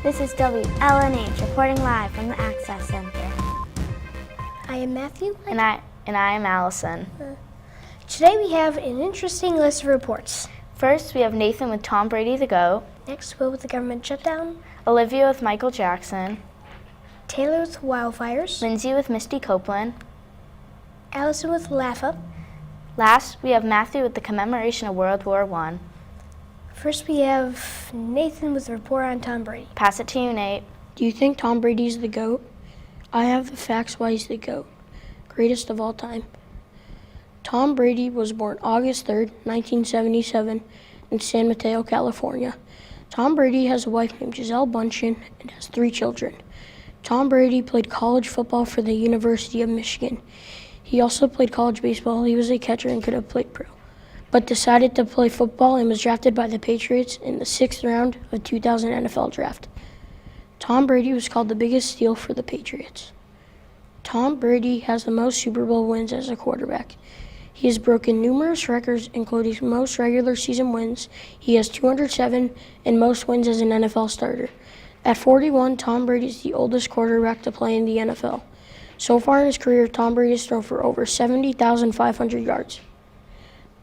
This is WLNH reporting live from the Access Center. I am Matthew. And I am Allison. Today we have an interesting list of reports. First, we have Nathan with Tom Brady the GOAT. Next, Will with the government shutdown. Olivia with Michael Jackson. Taylor with wildfires. Lindsay with Misty Copeland. Allison with Laugh Up. Last, we have Matthew with the commemoration of World War I. First, we have Nathan with a report on Tom Brady. Pass it to you, Nate. Do you think Tom Brady's the GOAT? I have the facts why he's the GOAT. Greatest of all time. Tom Brady was born August 3rd, 1977 in San Mateo, California. Tom Brady has a wife named Gisele Bundchen and has 3 children. Tom Brady played college football for the University of Michigan. He also played college baseball. He was a catcher and could have played pro, but decided to play football and was drafted by the Patriots in the 6th round of the 2000 NFL Draft. Tom Brady was called the biggest steal for the Patriots. Tom Brady has the most Super Bowl wins as a quarterback. He has broken numerous records, including most regular season wins. He has 207 and most wins as an NFL starter. At 41, Tom Brady is the oldest quarterback to play in the NFL. So far in his career, Tom Brady has thrown for over 70,500 yards.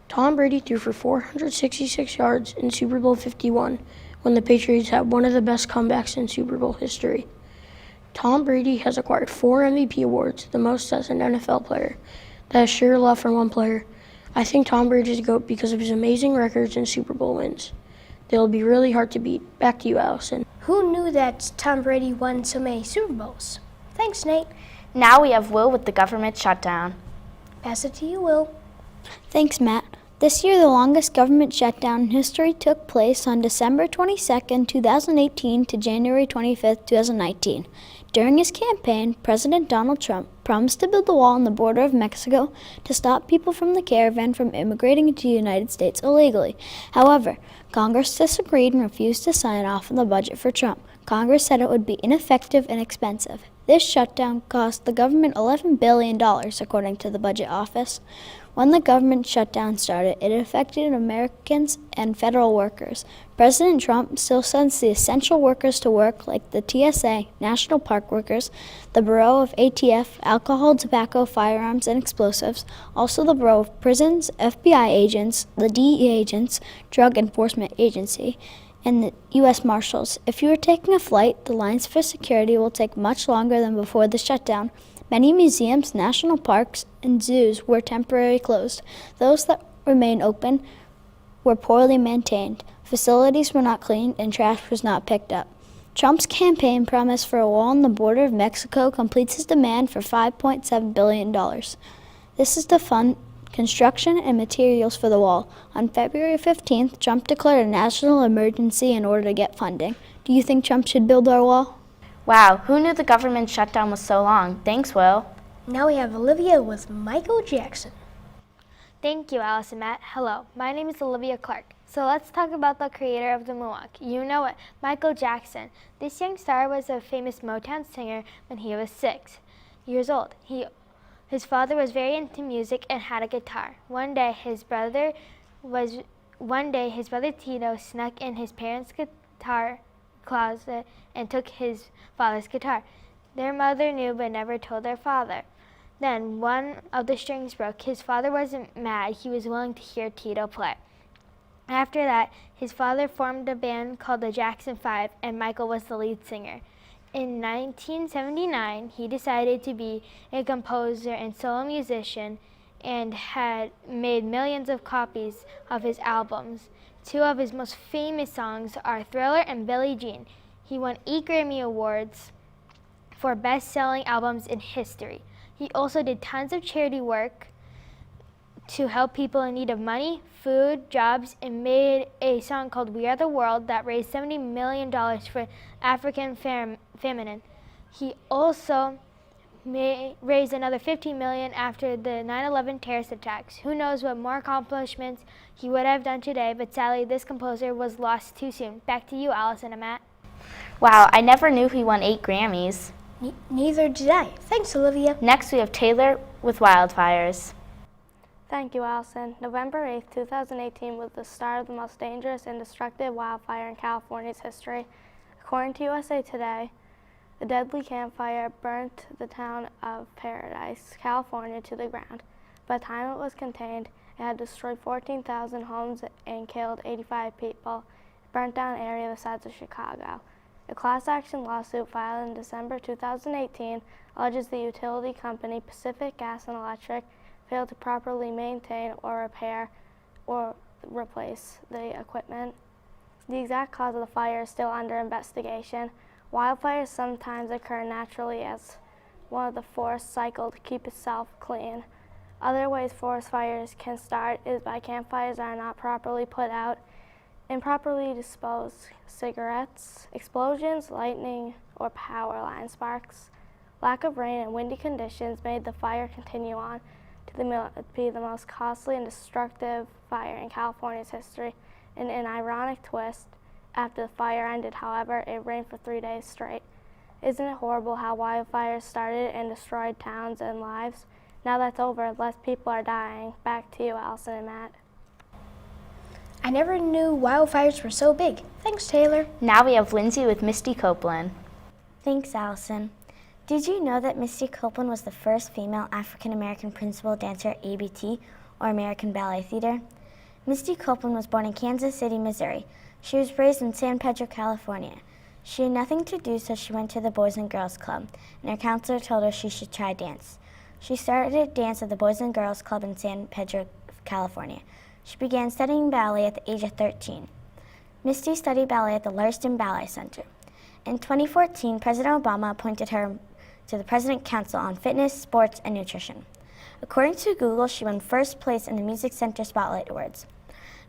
Tom Brady threw for 466 yards in Super Bowl 51 when the Patriots had one of the best comebacks in Super Bowl history. Tom Brady has acquired 4 MVP awards, the most as an NFL player. That is sure love from one player. I think Tom Brady is the GOAT because of his amazing records and Super Bowl wins. They'll be really hard to beat. Back to you, Allison. Who knew that Tom Brady won so many Super Bowls? Thanks, Nate. Now we have Will with the government shutdown. Pass it to you, Will. Thanks, Matt. This year, the longest government shutdown in history took place on December 22, 2018 to January 25, 2019. During his campaign, President Donald Trump promised to build a wall on the border of Mexico to stop people from the caravan from immigrating into the United States illegally. However, Congress disagreed and refused to sign off on the budget for Trump. Congress said it would be ineffective and expensive. This shutdown cost the government $11 billion, according to the Budget Office. When the government shutdown started, it affected Americans and federal workers. President Trump still sends the essential workers to work, like the TSA, National Park workers, the Bureau of ATF, Alcohol, Tobacco, Firearms, and Explosives, also the Bureau of Prisons, FBI agents, the DEA agents, Drug Enforcement Agency, and the U.S. Marshals. If you are taking a flight, the lines for security will take much longer than before the shutdown. Many museums, national parks, and zoos were temporarily closed. Those that remained open were poorly maintained. Facilities were not cleaned and trash was not picked up. Trump's campaign promise for a wall on the border of Mexico completes his demand for $5.7 billion. This is to fund construction and materials for the wall. On February 15th, Trump declared a national emergency in order to get funding. Do you think Trump should build our wall? Wow, who knew the government shutdown was so long? Thanks, Will. Now we have Olivia with Michael Jackson. Thank you, Alice and Matt. Hello, my name is Olivia Clark. So let's talk about the creator of the moonwalk. You know it, Michael Jackson. This young star was a famous Motown singer when he was 6 years old. His father was very into music and had a guitar. One day his brother Tito snuck in his parents' guitar closet and took his father's guitar. Their mother knew but never told their father. Then one of the strings broke. His father wasn't mad. He was willing to hear Tito play. After that, his father formed a band called the Jackson 5, and Michael was the lead singer. In 1979, he decided to be a composer and solo musician and had made millions of copies of his albums. 2 of his most famous songs are Thriller and Billie Jean. He won 8 Grammy Awards for best-selling albums in history. He also did tons of charity work to help people in need of money, food, jobs, and made a song called We Are the World that raised $70 million for African famine. He also raised another $15 million after the 9/11 terrorist attacks. Who knows what more accomplishments he would have done today, but sadly this composer was lost too soon. Back to you, Allison and Matt. Wow, I never knew he won 8 Grammys. Neither did I. Thanks, Olivia. Next we have Taylor with Wildfires. Thank you, Allison. November 8, 2018 was the start of the most dangerous and destructive wildfire in California's history. According to USA Today, the deadly campfire burnt the town of Paradise, California to the ground. By the time it was contained, it had destroyed 14,000 homes and killed 85 people. It burnt down an area the size of Chicago. A class action lawsuit filed in December 2018 alleges the utility company Pacific Gas and Electric failed to properly maintain or repair or replace the equipment. The exact cause of the fire is still under investigation. Wildfires sometimes occur naturally as one of the forest cycle to keep itself clean. Other ways forest fires can start is by campfires that are not properly put out, improperly disposed cigarettes, explosions, lightning, or power line sparks. Lack of rain and windy conditions made the fire continue on to be the most costly and destructive fire in California's history. In an ironic twist, after the fire ended, however, it rained for 3 days straight. Isn't it horrible how wildfires started and destroyed towns and lives? Now that's over, less people are dying. Back to you, Allison and Matt. I never knew wildfires were so big. Thanks, Taylor. Now we have Lindsay with Misty Copeland. Thanks, Allison. Did you know that Misty Copeland was the first female African-American principal dancer at ABT, or American Ballet Theater? Misty Copeland was born in Kansas City, Missouri. She was raised in San Pedro, California. She had nothing to do, so she went to the Boys and Girls Club, and her counselor told her she should try dance. She started dance at the Boys and Girls Club in San Pedro, California. She began studying ballet at the age of 13. Misty studied ballet at the Lurston Ballet Center. In 2014, President Obama appointed her to the President Council on Fitness, Sports, and Nutrition. According to Google, she won first place in the Music Center Spotlight Awards.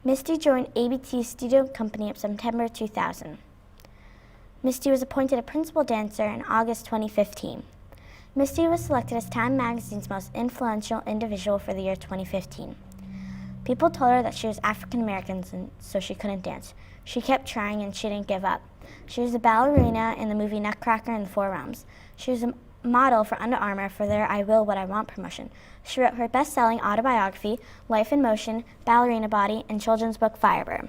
Misty joined ABT's studio company in September 2000. Misty was appointed a principal dancer in August 2015. Misty was selected as Time Magazine's most influential individual for the year 2015. People told her that she was African American, and so she couldn't dance. She kept trying and she didn't give up. She was a ballerina in the movie Nutcracker in the Four Realms. She was a model for Under Armour for their I Will What I Want promotion. She wrote her best-selling autobiography, Life in Motion, Ballerina Body, and children's book Firebird.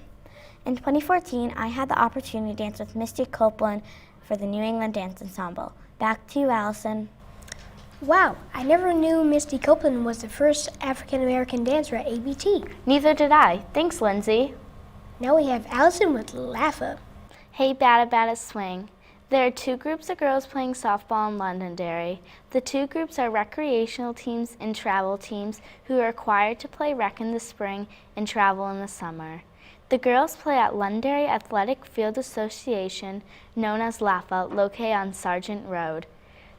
In 2014, I had the opportunity to dance with Misty Copeland for the New England Dance Ensemble. Back to you, Allison. Wow, I never knew Misty Copeland was the first African-American dancer at ABT. Neither did I. Thanks, Lindsay. Now we have Allison with Laugh Up. Hey, Bada Bada Swing. There are two groups of girls playing softball in Londonderry. The two groups are recreational teams and travel teams who are required to play rec in the spring and travel in the summer. The girls play at Londonderry Athletic Field Association, known as LAFA, located on Sargent Road.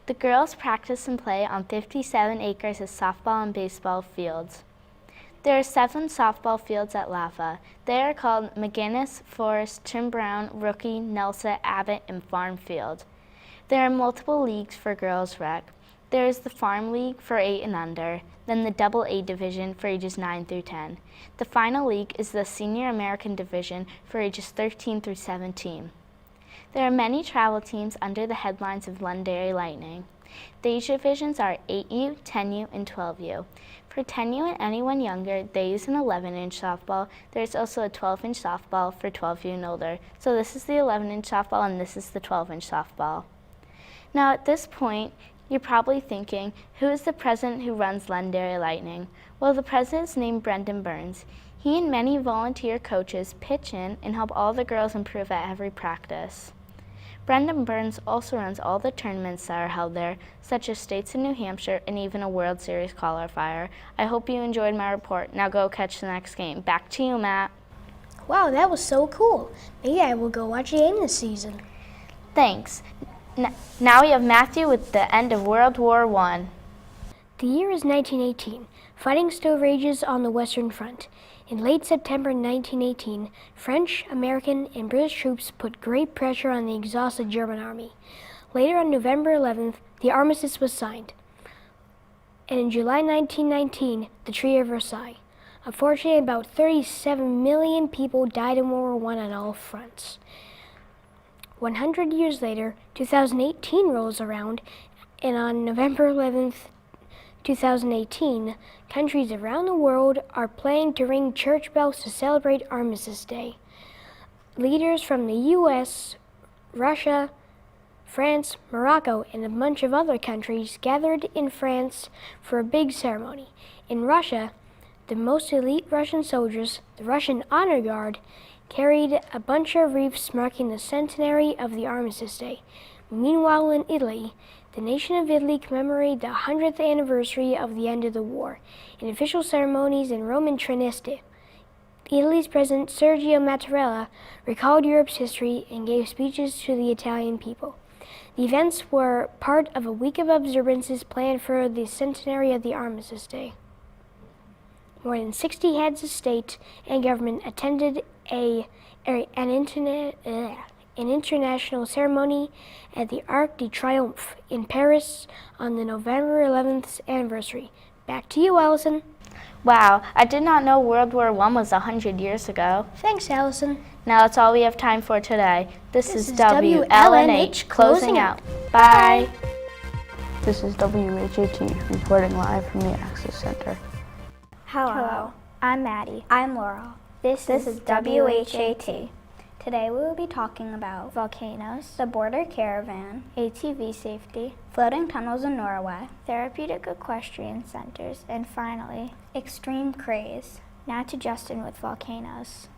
The girls practice and play on 57 acres of softball and baseball fields. There are 7 softball fields at LAFA. They are called McGinnis, Forest, Tim Brown, Rookie, Nelson, Abbott, and Farm Field. There are multiple leagues for girls rec. There is the Farm League for 8 and under, then the Double A Division for ages 9 through 10. The final league is the Senior American Division for ages 13 through 17. There are many travel teams under the headlines of Londonderry Lightning. The age divisions are 8U, 10U, and 12U. For 10U and anyone younger, they use an 11-inch softball. There's also a 12-inch softball for 12U and older. So this is the 11-inch softball and this is the 12-inch softball. Now at this point, you're probably thinking, who is the president who runs Londonderry Lightning? Well, the president is named Brendan Burns. He and many volunteer coaches pitch in and help all the girls improve at every practice. Brendan Burns also runs all the tournaments that are held there, such as states in New Hampshire and even a World Series qualifier. I hope you enjoyed my report. Now go catch the next game. Back to you, Matt. Wow, that was so cool. Maybe I will go watch a game this season. Thanks. Now we have Matthew with the end of World War I. The year is 1918. Fighting still rages on the Western Front. In late September 1918, French, American, and British troops put great pressure on the exhausted German army. Later on November 11th, the armistice was signed. And in July 1919, the Treaty of Versailles. Unfortunately, about 37 million people died in World War I on all fronts. 100 years later, 2018 rolls around, and on November 11th, 2018, countries around the world are planning to ring church bells to celebrate Armistice Day. Leaders from the U.S., Russia, France, Morocco, and a bunch of other countries gathered in France for a big ceremony. In Russia, the most elite Russian soldiers, the Russian Honor Guard, carried a bunch of wreaths marking the centenary of the Armistice Day. Meanwhile, in Italy, the nation of Italy commemorated the 100th anniversary of the end of the war. In official ceremonies in Rome and Trieste, Italy's President Sergio Mattarella recalled Europe's history and gave speeches to the Italian people. The events were part of a week of observances planned for the centenary of the Armistice Day. More than 60 heads of state and government attended an international ceremony at the Arc de Triomphe in Paris on the November 11th anniversary. Back to you, Allison. Wow, I did not know World War I was 100 years ago. Thanks, Allison. Now that's all we have time for today. This is WLNH closing out. Bye. This is WHAT reporting live from the Access Center. Hello, I'm Maddie. I'm Laurel. This is WHAT. Today we will be talking about volcanoes, the border caravan, ATV safety, floating tunnels in Norway, therapeutic equestrian centers, and finally, extreme craze. Now to Justin with volcanoes.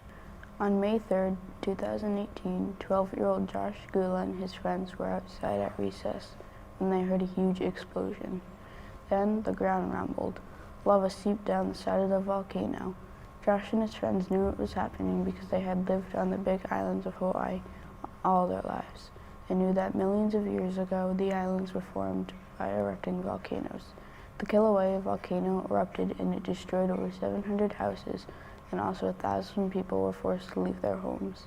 On May 3rd, 2018, 12-year-old Josh Gula and his friends were outside at recess when they heard a huge explosion. Then the ground rumbled. Lava seeped down the side of the volcano. Josh and his friends knew it was happening because they had lived on the big islands of Hawaii all their lives. They knew that millions of years ago, the islands were formed by erupting volcanoes. The Kilauea volcano erupted and it destroyed over 700 houses, and also 1,000 people were forced to leave their homes.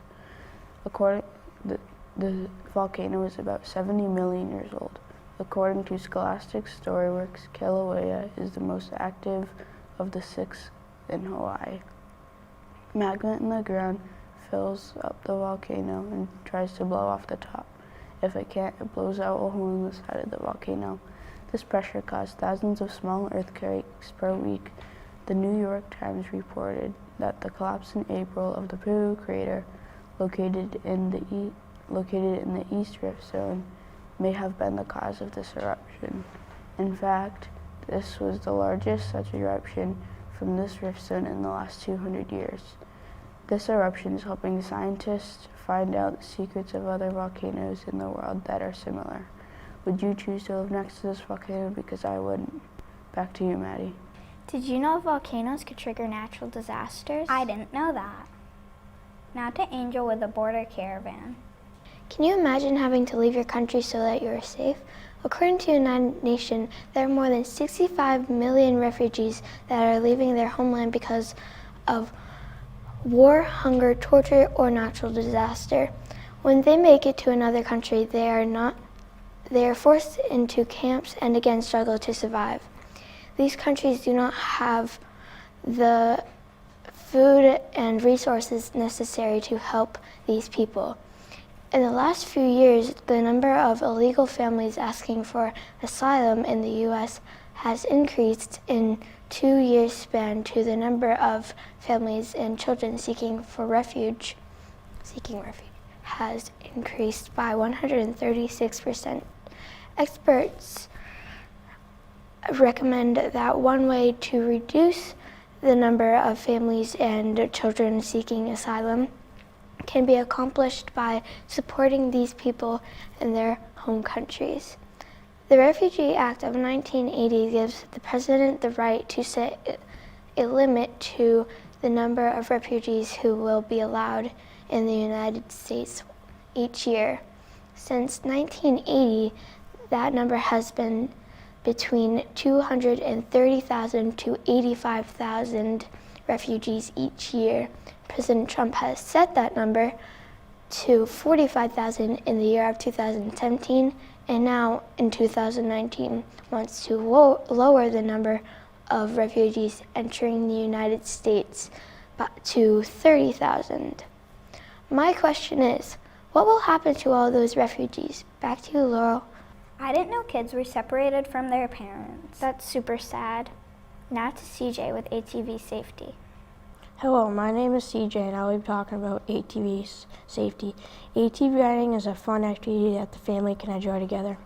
The volcano is about 70 million years old. According to Scholastic Storyworks, Kilauea is the most active of the 6 in Hawaii. Magma in the ground fills up the volcano and tries to blow off the top. If it can't, it blows out a hole in the side of the volcano. This pressure caused thousands of small earthquakes per week. The New York Times reported that the collapse in April of the Peru crater, located in the East Rift Zone, may have been the cause of this eruption. In fact, this was the largest such eruption from this rift zone in the last 200 years. This eruption is helping scientists find out the secrets of other volcanoes in the world that are similar. Would you choose to live next to this volcano? Because I wouldn't. Back to you, Maddie. Did you know volcanoes could trigger natural disasters? I didn't know that. Now to Angel with the border caravan. Can you imagine having to leave your country so that you are safe? According to the United Nations, there are more than 65 million refugees that are leaving their homeland because of war, hunger, torture, or natural disaster. When they make it to another country, they are forced into camps and again struggle to survive. These countries do not have the food and resources necessary to help these people. In the last few years, the number of illegal families asking for asylum in the U.S. has increased in 2 years span to the number of families and children seeking refuge has increased by 136%. Experts recommend that one way to reduce the number of families and children seeking asylum can be accomplished by supporting these people in their home countries. The Refugee Act of 1980 gives the president the right to set a limit to the number of refugees who will be allowed in the United States each year. Since 1980, that number has been between 230,000 to 85,000 refugees each year. President Trump has set that number to 45,000 in the year of 2017, and now in 2019 wants to lower the number of refugees entering the United States to 30,000. My question is, what will happen to all those refugees? Back to you, Laurel. I didn't know kids were separated from their parents. That's super sad. Now to CJ with ATV safety. Hello, my name is CJ and I'll be talking about ATV safety. ATV riding is a fun activity that the family can enjoy together.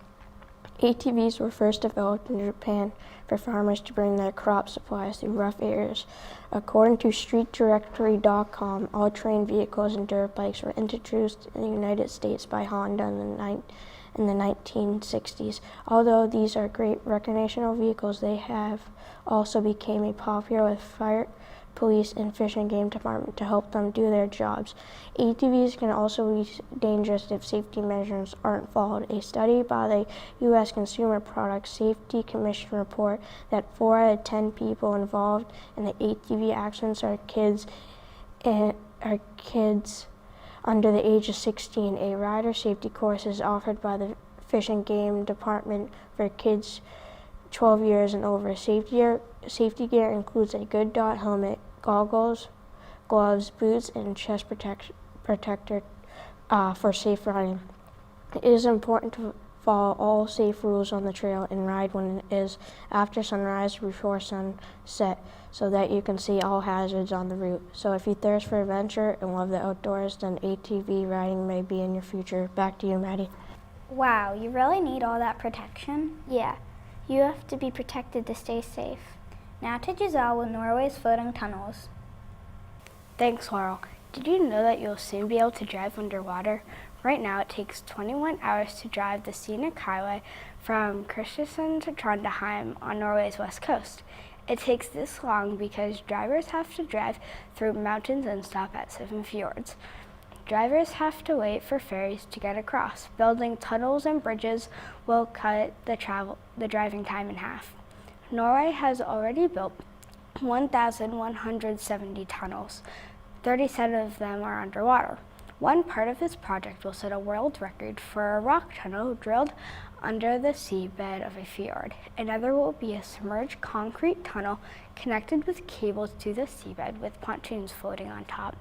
ATVs were first developed in Japan for farmers to bring their crop supplies through rough areas. According to StreetDirectory.com, all-terrain vehicles and dirt bikes were introduced in the United States by Honda in the 1960s. Although these are great recreational vehicles, they have also become popular with fire, police, and fish and game department to help them do their jobs. ATVs can also be dangerous if safety measures aren't followed. A study by the U.S. Consumer Product Safety Commission report that 4 out of 10 people involved in the ATV accidents are kids under the age of 16. A rider safety course is offered by the Fish and Game Department for kids 12 years and over. Safety gear includes a good dot helmet, goggles, gloves, boots, and chest protector for safe riding. It is important to follow all safe rules on the trail and ride when it is after sunrise before sunset so that you can see all hazards on the route. So if you thirst for adventure and love the outdoors, then ATV riding may be in your future. Back to you, Maddie. Wow, you really need all that protection? Yeah, you have to be protected to stay safe. Now to Giselle with Norway's floating tunnels. Thanks, Laurel. Did you know that you'll soon be able to drive underwater? Right now, it takes 21 hours to drive the scenic highway from Kristiansand to Trondheim on Norway's west coast. It takes this long because drivers have to drive through mountains and stop at 7 fjords. Drivers have to wait for ferries to get across. Building tunnels and bridges will cut the driving time in half. Norway has already built 1,170 tunnels. 37 of them are underwater. One part of this project will set a world record for a rock tunnel drilled under the seabed of a fjord. Another will be a submerged concrete tunnel connected with cables to the seabed with pontoons floating on top.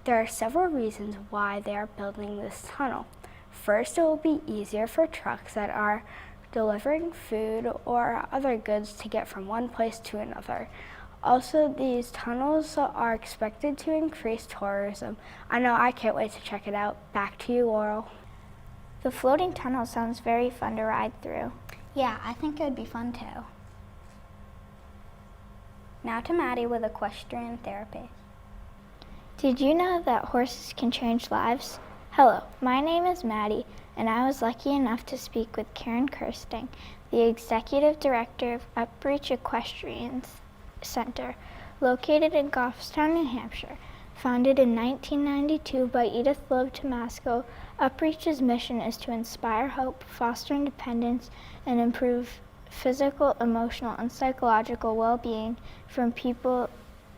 There are several reasons why they are building this tunnel. First, it will be easier for trucks that are delivering food or other goods to get from one place to another. Also, these tunnels are expected to increase tourism. I know, I can't wait to check it out. Back to you, Laurel. The floating tunnel sounds very fun to ride through. Yeah, I think it would be fun too. Now to Maddie with equestrian therapy. Did you know that horses can change lives? Hello, my name is Maddie, and I was lucky enough to speak with Karen Kirsting, the Executive Director of Upreach Equestrian Center, located in Goffstown, New Hampshire. Founded in 1992 by Edith Love Tomasco, Upreach's mission is to inspire hope, foster independence, and improve physical, emotional, and psychological well-being from people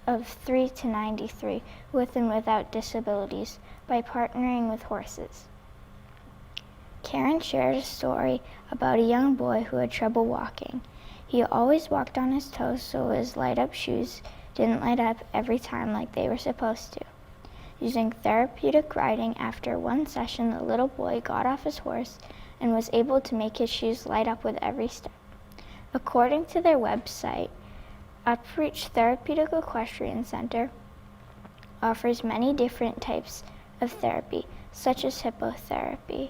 of 3 to 93 with and without disabilities by partnering with horses. Karen shared a story about a young boy who had trouble walking. He always walked on his toes, so his light-up shoes didn't light up every time like they were supposed to. Using therapeutic riding, after one session, the little boy got off his horse and was able to make his shoes light up with every step. According to their website, Upreach Therapeutic Equestrian Center offers many different types of therapy, such as hippotherapy.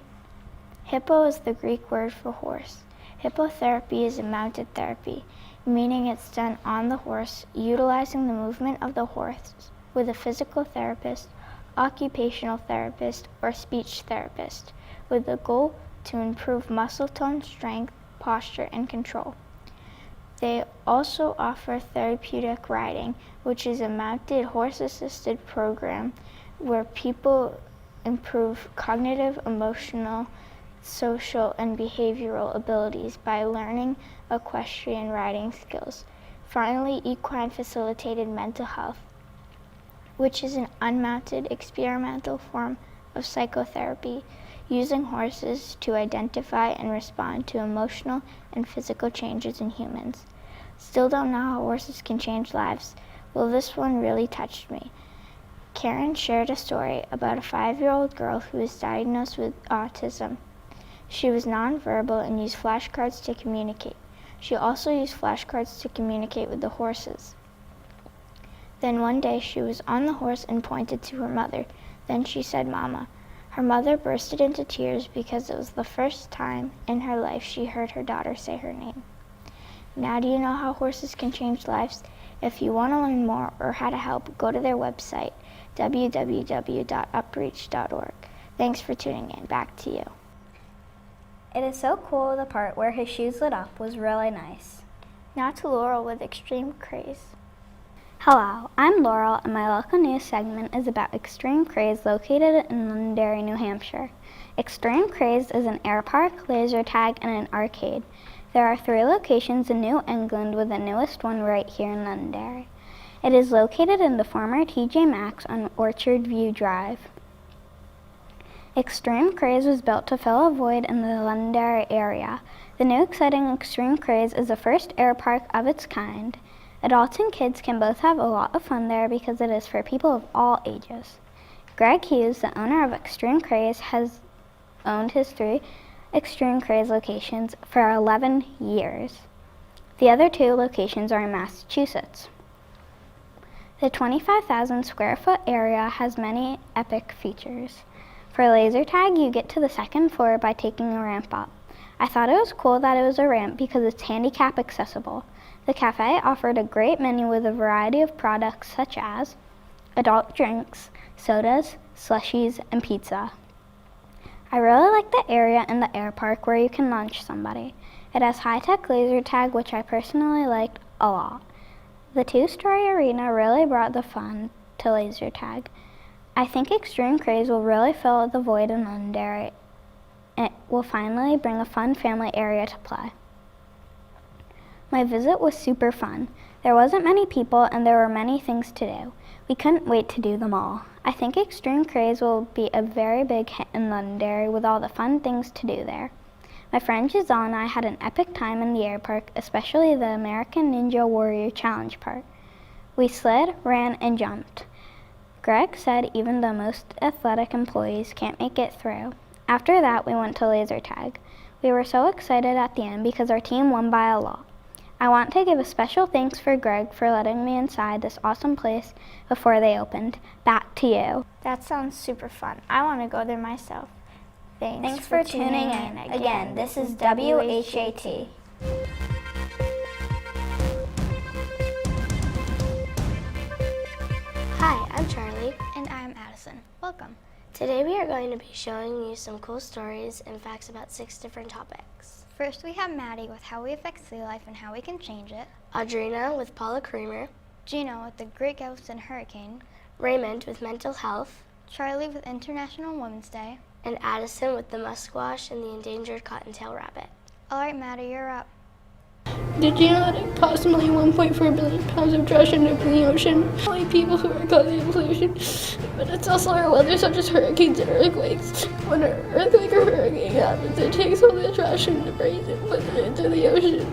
Hippo is the Greek word for horse. Hippotherapy is a mounted therapy, meaning it's done on the horse, utilizing the movement of the horse with a physical therapist, occupational therapist, or speech therapist, with the goal to improve muscle tone, strength, posture, and control. They also offer therapeutic riding, which is a mounted horse-assisted program where people improve cognitive, emotional, social, and behavioral abilities by learning equestrian riding skills. Finally, equine facilitated mental health, which is an unmounted experimental form of psychotherapy using horses to identify and respond to emotional and physical changes in humans. Still don't know how horses can change lives? Well, this one really touched me. Karen shared a story about a 5-year-old girl who was diagnosed with autism. She was nonverbal and used flashcards to communicate. She also used flashcards to communicate with the horses. Then one day she was on the horse and pointed to her mother. Then she said, "Mama." Her mother bursted into tears because it was the first time in her life she heard her daughter say her name. Now do you know how horses can change lives? If you want to learn more or how to help, go to their website, www.upreach.org. Thanks for tuning in. Back to you. It is so cool. The part where his shoes lit up was really nice. Now to Laurel with Extreme Craze. Hello, I'm Laurel, and my local news segment is about Extreme Craze located in Londonderry, New Hampshire. Extreme Craze is an air park, laser tag, and an arcade. There are 3 locations in New England, with the newest one right here in Londonderry. It is located in the former TJ Maxx on Orchard View Drive. Extreme Craze was built to fill a void in the Londonderry area. The new exciting Extreme Craze is the first air park of its kind. Adults and kids can both have a lot of fun there because it is for people of all ages. Greg Hughes, the owner of Extreme Craze, has owned his 3 Extreme Craze locations for 11 years. The other 2 locations are in Massachusetts. The 25,000 square foot area has many epic features. For laser tag, you get to the 2nd floor by taking a ramp up. I thought it was cool that it was a ramp because it's handicap accessible. The cafe offered a great menu with a variety of products such as adult drinks, sodas, slushies, and pizza. I really like the area in the air park where you can launch somebody. It has high-tech laser tag, which I personally liked a lot. The 2-story arena really brought the fun to laser tag. I think Extreme Craze will really fill the void in Londonderry. It will finally bring a fun family area to play. My visit was super fun. There wasn't many people and there were many things to do. We couldn't wait to do them all. I think Extreme Craze will be a very big hit in Londonderry with all the fun things to do there. My friend Giselle and I had an epic time in the air park, especially the American Ninja Warrior Challenge part. We slid, ran, and jumped. Greg said even the most athletic employees can't make it through. After that, we went to laser tag. We were so excited at the end because our team won by a lot. I want to give a special thanks for Greg for letting me inside this awesome place before they opened. Back to you. That sounds super fun. I want to go there myself. Thanks for tuning in. Again, this is WHAT. Hi, I'm Charlie. And I'm Addison. Welcome. Today we are going to be showing you some cool stories and facts about 6 different topics. First, we have Maddie with how we affect sea life and how we can change it. Audrina with Paula Creamer. Gino with the Great Ghost and Hurricane. Raymond with mental health. Charlie with International Women's Day. And Addison with the musquash and the endangered cottontail rabbit. All right, Maddie, you're up. Did you know that approximately 1.4 billion pounds of trash end up in the ocean? Only people who are causing pollution, but it's also our weather such as hurricanes and earthquakes. When an earthquake or hurricane happens, it takes all the trash and debris and puts it into the ocean.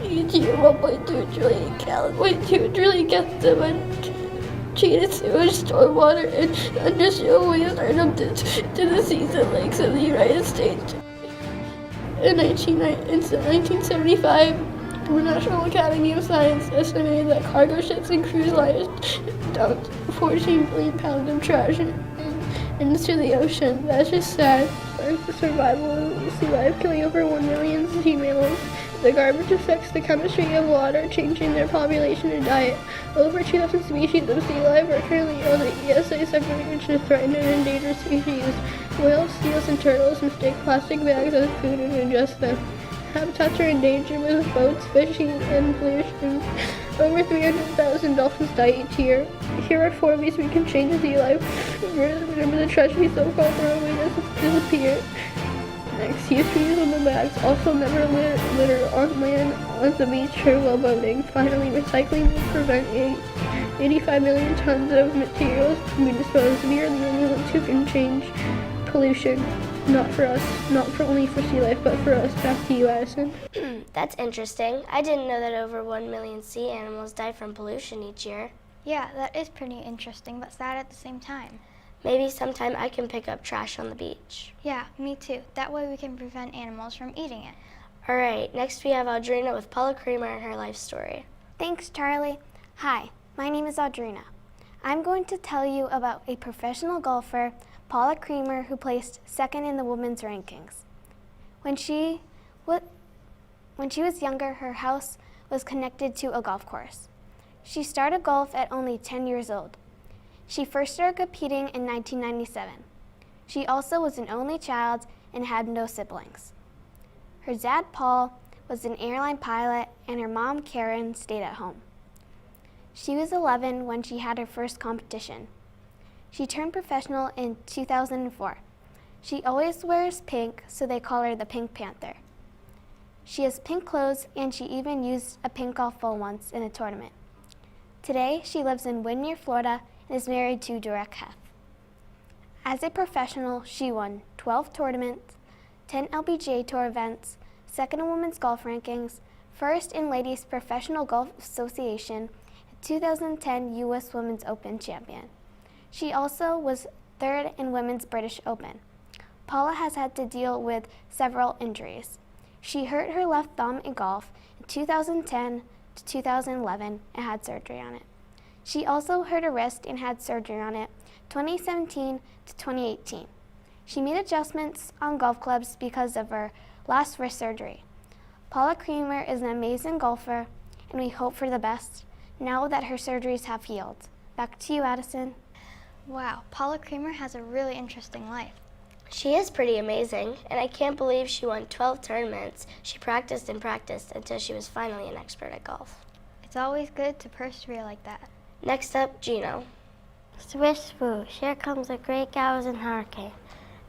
Each year, 1.2 trillion gallons, 1.2 trillion gallons of untreated sewage, stormwater, and industrial waste are dumped into the seas and lakes of the United States. In 1975, the National Academy of Science estimated that cargo ships and cruise liners dumped 14 billion pounds of trash into the ocean. That's just sad. The survival of sea life, killing over 1 million sea mammals. The garbage affects the chemistry of water, changing their population and diet. Over 2,000 species of sea life are currently on the ESA sector, which is threatened and endangered species. Whales, seals, and turtles mistake plastic bags as food and ingest them. Habitats are endangered with boats, fishing, and pollution. Over 300,000 dolphins die each year. Here are 4 ways we can change sea life. Remember the trash we so-called throwaway doesn't disappear. Next, use reusable bags. Also, never litter on land, on the beach, or while boating. Finally, recycling will prevent 85 million tons of materials from being disposed. We are the only ones who can change pollution. Not for us, not for only for sea life, but for us. Back to you, Addison. That's interesting. I didn't know that over 1 million sea animals die from pollution each year. Yeah, that is pretty interesting, but sad at the same time. Maybe sometime I can pick up trash on the beach. Yeah, me too. That way we can prevent animals from eating it. All right, next we have Audrina with Paula Creamer and her life story. Thanks, Charlie. Hi, my name is Audrina. I'm going to tell you about a professional golfer, Paula Creamer, who placed second in the women's rankings. When she was younger, her house was connected to a golf course. She started golf at only 10 years old. She first started competing in 1997. She also was an only child and had no siblings. Her dad, Paul, was an airline pilot, and her mom, Karen, stayed at home. She was 11 when she had her first competition. She turned professional in 2004. She always wears pink, so they call her the Pink Panther. She has pink clothes, and she even used a pink golf ball once in a tournament. Today, she lives in Whittier, Florida, and is married to Derek Heff. As a professional, she won 12 tournaments, 10 LPGA Tour events, second in women's golf rankings, first in Ladies Professional Golf Association, and 2010 U.S. Women's Open champion. She also was third in Women's British Open. Paula has had to deal with several injuries. She hurt her left thumb in golf in 2010 to 2011 and had surgery on it. She also hurt her wrist and had surgery on it 2017 to 2018. She made adjustments on golf clubs because of her last wrist surgery. Paula Creamer is an amazing golfer, and we hope for the best now that her surgeries have healed. Back to you, Addison. Wow, Paula Creamer has a really interesting life. She is pretty amazing, and I can't believe she won 12 tournaments. She practiced and practiced until she was finally an expert at golf. It's always good to persevere like that. Next up, Gino. Swish swoosh, here comes a great Galveston hurricane.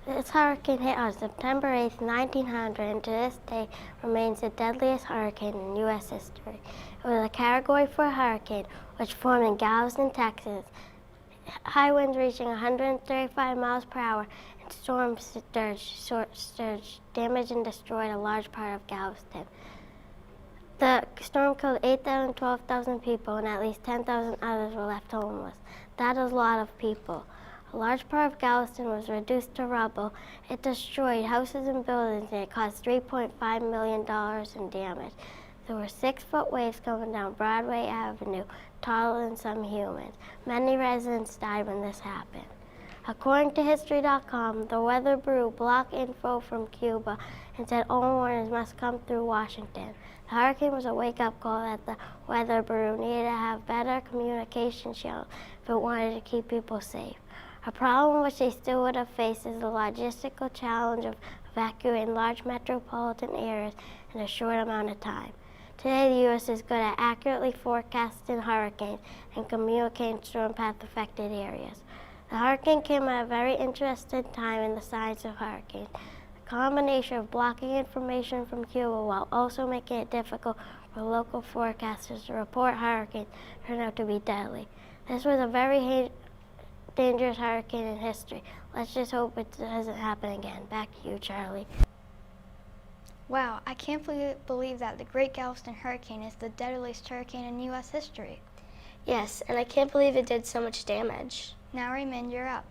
This hurricane hit on September 8, 1900, and to this day remains the deadliest hurricane in U.S. history. It was a Category 4 hurricane, which formed in Galveston, Texas. High winds reaching 135 miles per hour, and storm surge damaged and destroyed a large part of Galveston. The storm killed 8,000 to 12,000 people, and at least 10,000 others were left homeless. That is a lot of people. A large part of Galveston was reduced to rubble. It destroyed houses and buildings, and it caused $3.5 million in damage. There were 6-foot waves coming down Broadway Avenue, taller than some humans. Many residents died when this happened. According to History.com, the weather bureau blocked info from Cuba and said all warnings must come through Washington. The hurricane was a wake-up call that the weather bureau needed to have better communication channels if it wanted to keep people safe. A problem which they still would have faced is the logistical challenge of evacuating large metropolitan areas in a short amount of time. Today, the U.S. is good at accurately forecasting hurricanes and communicating storm path-affected areas. The hurricane came at a very interesting time in the science of hurricanes. The combination of blocking information from Cuba while also making it difficult for local forecasters to report hurricanes turned out to be deadly. This was a very dangerous hurricane in history. Let's just hope it doesn't happen again. Back to you, Charlie. Wow, I can't believe that the Great Galveston Hurricane is the deadliest hurricane in U.S. history. Yes, and I can't believe it did so much damage. Now, Raymond, you're up.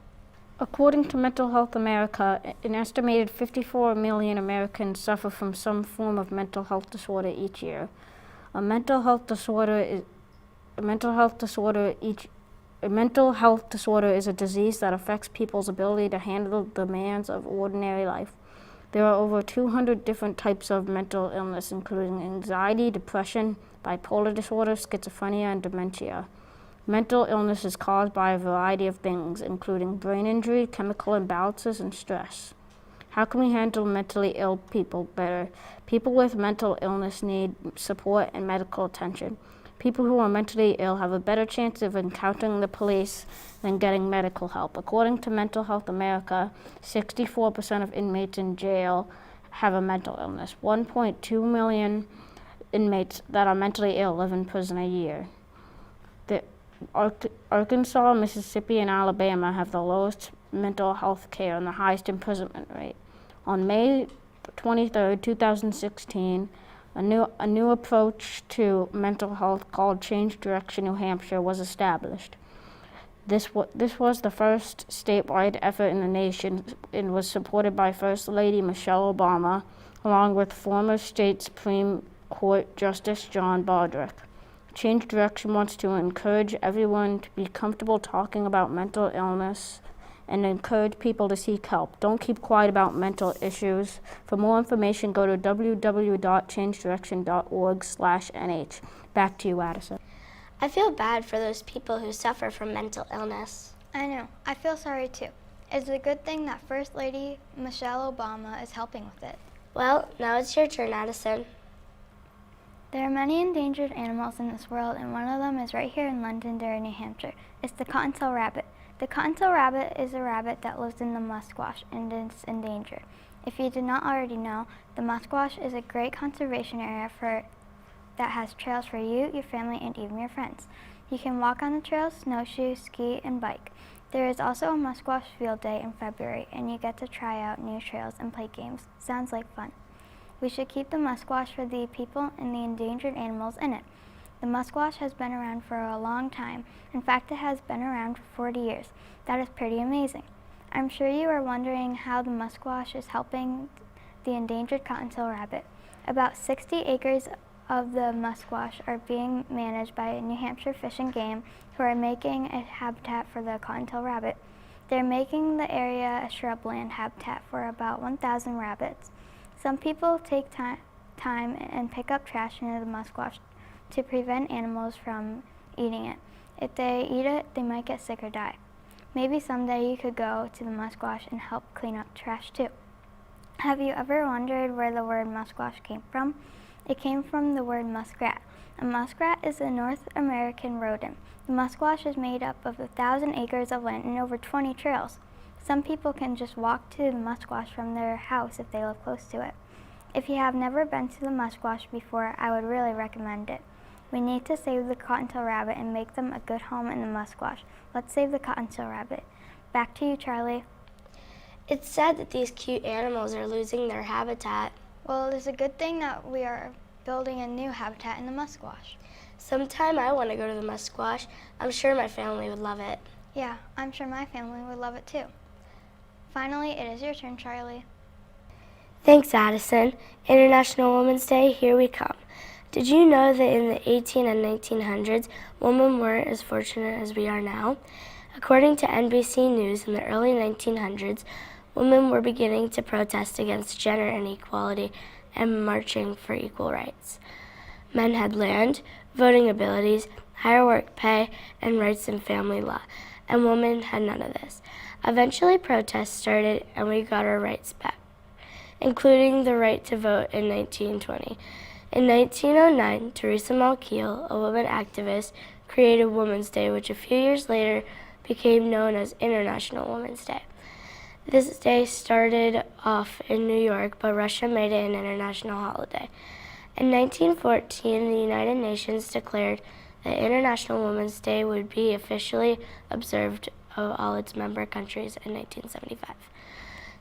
According to Mental Health America, an estimated 54 million Americans suffer from some form of mental health disorder each year. A mental health disorder is a disease that affects people's ability to handle the demands of ordinary life. There are over 200 different types of mental illness, including anxiety, depression, bipolar disorder, schizophrenia, and dementia. Mental illness is caused by a variety of things, including brain injury, chemical imbalances, and stress. How can we handle mentally ill people better? People with mental illness need support and medical attention. People who are mentally ill have a better chance of encountering the police than getting medical help. According to Mental Health America, 64% of inmates in jail have a mental illness. 1.2 million inmates that are mentally ill live in prison a year. Arkansas, Mississippi, and Alabama have the lowest mental health care and the highest imprisonment rate. On May 23, 2016, a new approach to mental health called Change Direction New Hampshire was established. This was the first statewide effort in the nation and was supported by First Lady Michelle Obama, along with former state Supreme Court Justice John Bardrick. Change Direction wants to encourage everyone to be comfortable talking about mental illness and encourage people to seek help. Don't keep quiet about mental issues. For more information, go to www.changedirection.org/nh. Back to you, Addison. I feel bad for those people who suffer from mental illness. I know. I feel sorry too. It's a good thing that First Lady Michelle Obama is helping with it. Well, now it's your turn, Addison. There are many endangered animals in this world, and one of them is right here in Londonderry, New Hampshire. It's the cottontail rabbit. The cottontail rabbit is a rabbit that lives in the musquash and is endangered. If you did not already know, the musquash is a great conservation area that has trails for you, your family, and even your friends. You can walk on the trails, snowshoe, ski, and bike. There is also a musquash field day in February, and you get to try out new trails and play games. Sounds like fun. We should keep the musquash for the people and the endangered animals in it. The musquash has been around for a long time. In fact, it has been around for 40 years. That is pretty amazing. I'm sure you are wondering how the musquash is helping the endangered cottontail rabbit. About 60 acres of the musquash are being managed by New Hampshire Fish and Game, who are making a habitat for the cottontail rabbit. They're making the area a shrubland habitat for about 1,000 rabbits. Some people take time and pick up trash near the musquash to prevent animals from eating it. If they eat it, they might get sick or die. Maybe someday you could go to the musquash and help clean up trash too. Have you ever wondered where the word musquash came from? It came from the word muskrat. A muskrat is a North American rodent. The musquash is made up of 1,000 acres of land and over 20 trails. Some people can just walk to the musquash from their house if they live close to it. If you have never been to the musquash before, I would really recommend it. We need to save the cottontail rabbit and make them a good home in the musquash. Let's save the cottontail rabbit. Back to you, Charlie. It's sad that these cute animals are losing their habitat. Well, it's a good thing that we are building a new habitat in the musquash. Sometime I want to go to the musquash. I'm sure my family would love it. Yeah, I'm sure my family would love it too. Finally, it is your turn, Charlie. Thanks, Addison. International Women's Day, here we come. Did you know that in the 18 and 1900s, women weren't as fortunate as we are now? According to NBC News, in the early 1900s, women were beginning to protest against gender inequality and marching for equal rights. Men had land, voting abilities, higher work pay, and rights in family law, and women had none of this. Eventually, protests started, and we got our rights back, including the right to vote in 1920. In 1909, Teresa Malkiel, a woman activist, created Women's Day, which a few years later became known as International Women's Day. This day started off in New York, but Russia made it an international holiday. In 1914, the United Nations declared that International Women's Day would be officially observed of all its member countries in 1975.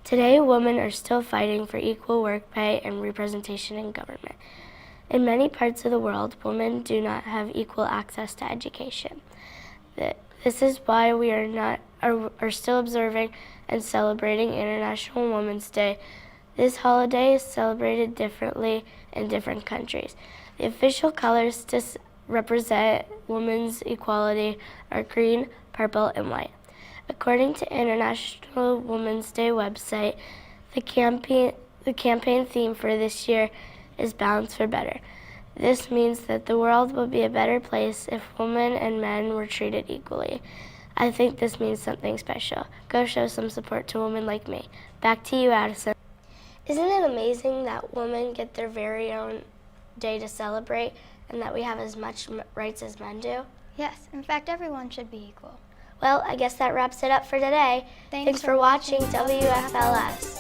Today, women are still fighting for equal work pay and representation in government. In many parts of the world, women do not have equal access to education. This is why we are still observing and celebrating International Women's Day. This holiday is celebrated differently in different countries. The official colors to represent women's equality are green, purple, and white. According to International Women's Day website, the campaign theme for this year is Balance for Better. This means that the world will be a better place if women and men were treated equally. I think this means something special. Go show some support to women like me. Back to you, Addison. Isn't it amazing that women get their very own day to celebrate and that we have as much rights as men do? Yes, in fact, everyone should be equal. Well, I guess that wraps it up for today. Thanks for watching WFLS.